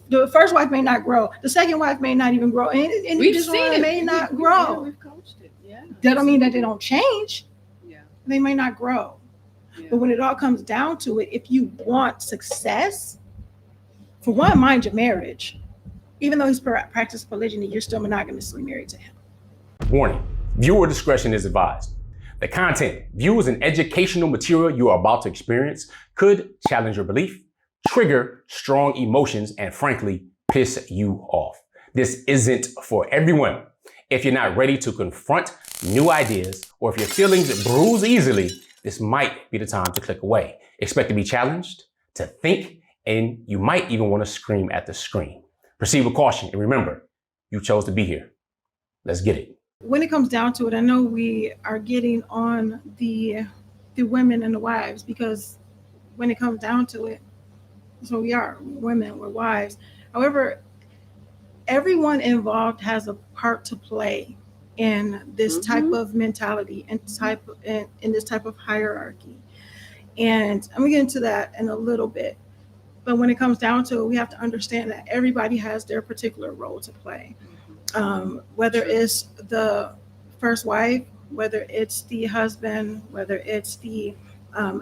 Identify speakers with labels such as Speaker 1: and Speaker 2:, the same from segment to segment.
Speaker 1: The first wife may not grow. The second wife may not even grow. And this one may not grow.
Speaker 2: We've coached it. Yeah.
Speaker 1: That don't mean that they don't change.
Speaker 2: Yeah.
Speaker 1: They may not grow.
Speaker 2: Yeah.
Speaker 1: But when it all comes down to it, if you want success, for one, mind your marriage. Even though he's practiced polygyny, you're still monogamously married to him.
Speaker 3: Warning, viewer discretion is advised. The content, views, and educational material you are about to experience could challenge your belief, trigger strong emotions, and frankly, piss you off. This isn't for everyone. If you're not ready to confront new ideas, or if your feelings bruise easily, this might be the time to click away. Expect to be challenged, to think, and you might even want to scream at the screen. Proceed with caution, and remember, you chose to be here. Let's get it.
Speaker 1: When it comes down to it, I know we are getting on the women and the wives, because when it comes down to it, so we are women, we're wives. However, everyone involved has a part to play in this type of mentality and in this type of hierarchy. And I'm gonna get into that in a little bit. But when it comes down to it, we have to understand that everybody has their particular role to play. Whether it's the first wife, whether it's the husband, whether it's the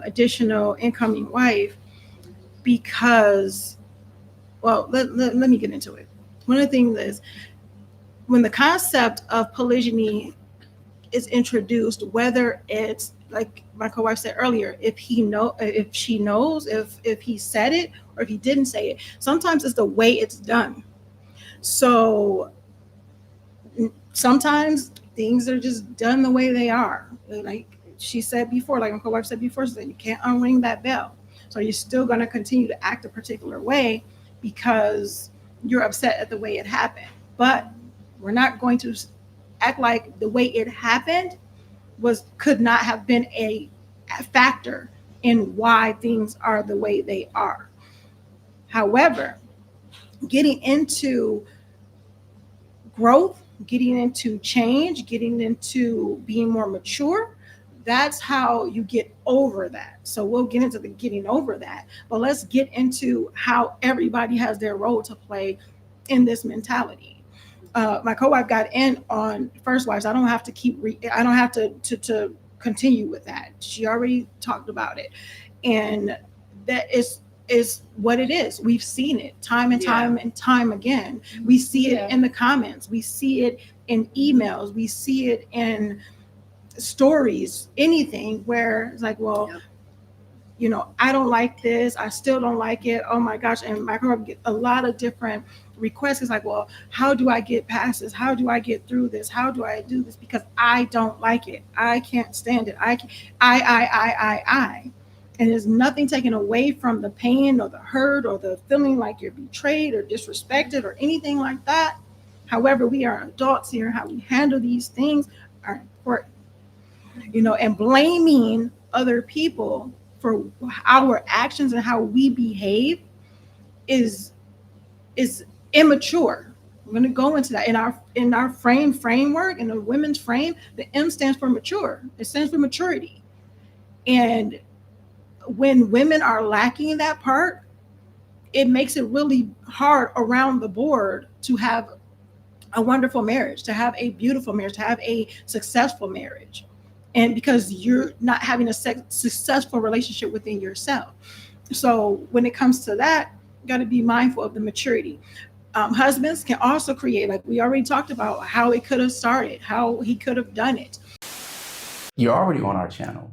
Speaker 1: additional incoming wife, because, well, let me get into it. One of the things is, when the concept of polygyny is introduced, whether it's like my co-wife said earlier, if she knows, if he said it or if he didn't say it, sometimes it's the way it's done. So sometimes things are just done the way they are. Like she said before, like my co-wife said before, she said you can't unring that bell. So you're still going to continue to act a particular way because you're upset at the way it happened. But we're not going to act like the way it happened could not have been a factor in why things are the way they are. However, getting into growth, getting into change, getting into being more mature, that's how you get over that. So we'll get into the getting over that, but let's get into how everybody has their role to play in this mentality. My co-wife got in on first wives. I don't have to I don't have to continue with that. She already talked about it, and that is what it is. We've seen it time and time and time again. We see it in the comments. We see it in emails. We see it in stories. Anything where it's like, well, you know, I don't like this. I still don't like it. Oh my gosh! And my co-wife get a lot of different requests. Is like, well, how do I get past this? How do I get through this? How do I do this? Because I don't like it. I can't stand it. I. And there's nothing taken away from the pain or the hurt or the feeling like you're betrayed or disrespected or anything like that. However, we are adults here. How we handle these things are important. You know, and blaming other people for our actions and how we behave is immature. We're going to go into that in our framework, in the women's frame. The M stands for mature. It stands for maturity. And when women are lacking that part, it makes it really hard around the board to have a wonderful marriage, to have a beautiful marriage, to have a successful marriage. And because you're not having a successful relationship within yourself. So when it comes to that, you got to be mindful of the maturity. Husbands can also create, like we already talked about, how it could have started, how he could have done it.
Speaker 3: You're already on our channel,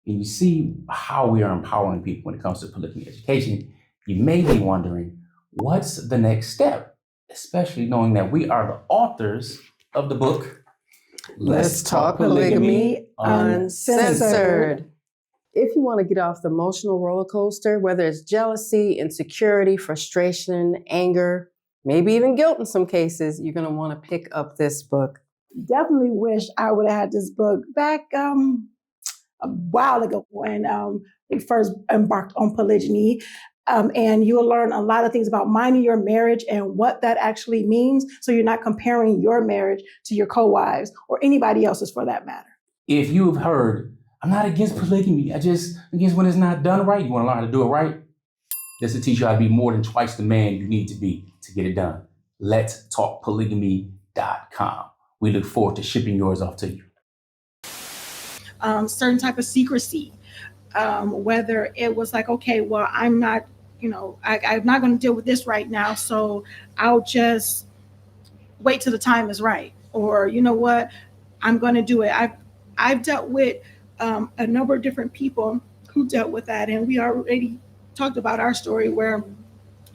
Speaker 3: and you see how we are empowering people when it comes to polygamy education. You may be wondering, what's the next step? Especially knowing that we are the authors of the book,
Speaker 4: Let's Talk Polygamy Uncensored. If you want to get off the emotional roller coaster, whether it's jealousy, insecurity, frustration, anger, maybe even guilt in some cases, you're going to want to pick up this book.
Speaker 1: Definitely wish I would have had this book back a while ago when we first embarked on polygyny. And you will learn a lot of things about minding your marriage and what that actually means. So you're not comparing your marriage to your co-wives or anybody else's for that matter.
Speaker 3: If you've heard, I'm not against polygamy, I just against when it's not done right, you want to learn how to do it right, This will teach you how to be more than twice the man you need to be to get it done. Let's talk polygamy.com. We look forward to shipping yours off to you.
Speaker 1: Certain type of secrecy, whether it was like, okay, well, I'm not, I'm not going to deal with this right now, so I'll just wait till the time is right, or you know what, I'm going to do it. I've dealt with a number of different people who dealt with that, and we already talked about our story where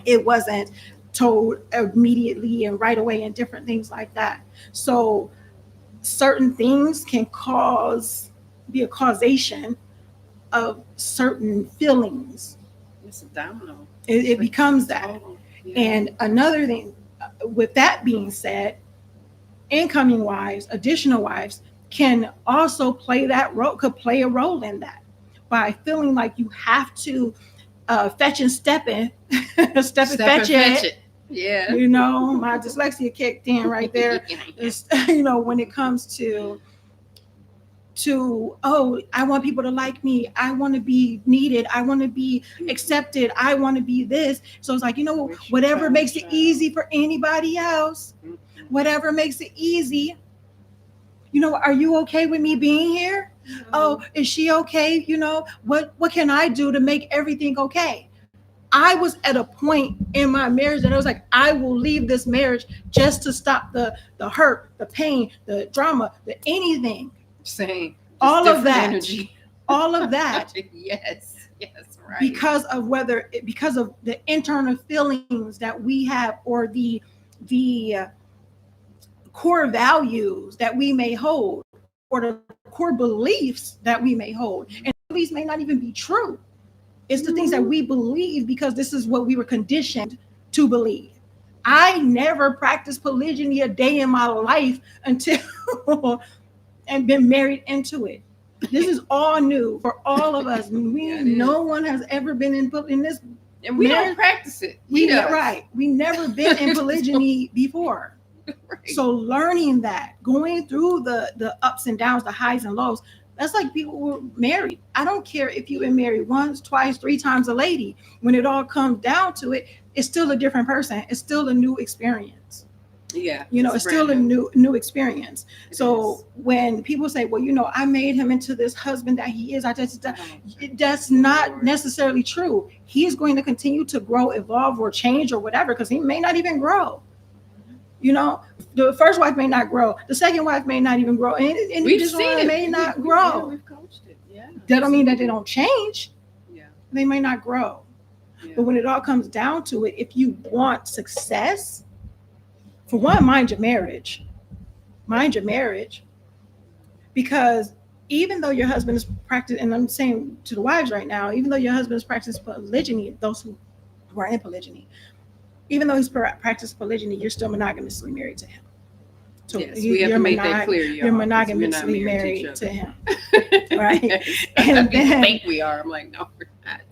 Speaker 1: it wasn't told immediately and right away and different things like that. So certain things can be a causation of certain feelings.
Speaker 4: It's a domino.
Speaker 1: It becomes that.
Speaker 4: Yeah.
Speaker 1: And another thing, with that being said, incoming wives, additional wives can also play a role in that by feeling like you have to fetch and step and fetch it.
Speaker 4: Yeah.
Speaker 1: My dyslexia kicked in right there. It's, when it comes to oh, I want people to like me, I want to be needed, I want to be accepted, I want to be this. So it's like, whatever makes it easy for anybody else, whatever makes it easy. Are you okay with me being here? Oh, is she okay? What can I do to make everything okay? I was at a point in my marriage that I was like, I will leave this marriage just to stop the hurt, the pain, the drama, the anything.
Speaker 4: Same.
Speaker 1: All of that.
Speaker 4: Energy.
Speaker 1: All of that.
Speaker 4: Yes, right.
Speaker 1: Because of the internal feelings that we have, or the core values that we may hold, or the core beliefs that we may hold. And beliefs may not even be true. It's the things that we believe because this is what we were conditioned to believe. I never practiced polygyny a day in my life until and been married into it. This is all new for all of us. No one has ever been in this,
Speaker 4: and we don't practice it.
Speaker 1: Right. We never been in polygyny before. Right. So learning that, going through the ups and downs, the highs and lows, that's like people who were married. I don't care if you've been married once, twice, 3 times a lady. When it all comes down to it, it's still a different person. It's still a new experience.
Speaker 4: Yeah.
Speaker 1: It's still a new experience. So when people say, well, I made him into this husband that he is, that's not necessarily true. He's going to continue to grow, evolve, or change or whatever, because he may not even grow. The first wife may not grow. The second wife may not even grow. And
Speaker 4: we just
Speaker 1: may not grow.
Speaker 4: Yeah, we've coached it. Yeah.
Speaker 1: That don't mean that they don't change.
Speaker 4: Yeah.
Speaker 1: They may not grow. Yeah. But when it all comes down to it, if you want success, for one, mind your marriage. Mind your marriage. Because even though your husband is practicing, and I'm saying to the wives right now, even though your husband is practicing polygyny, those who are in polygyny, even though he's practiced polygyny, you're still monogamously married to him. So
Speaker 4: yes, we have to make that clear.
Speaker 1: You're monogamously married to him, right?
Speaker 4: And then think we are. I'm like, no, we're not.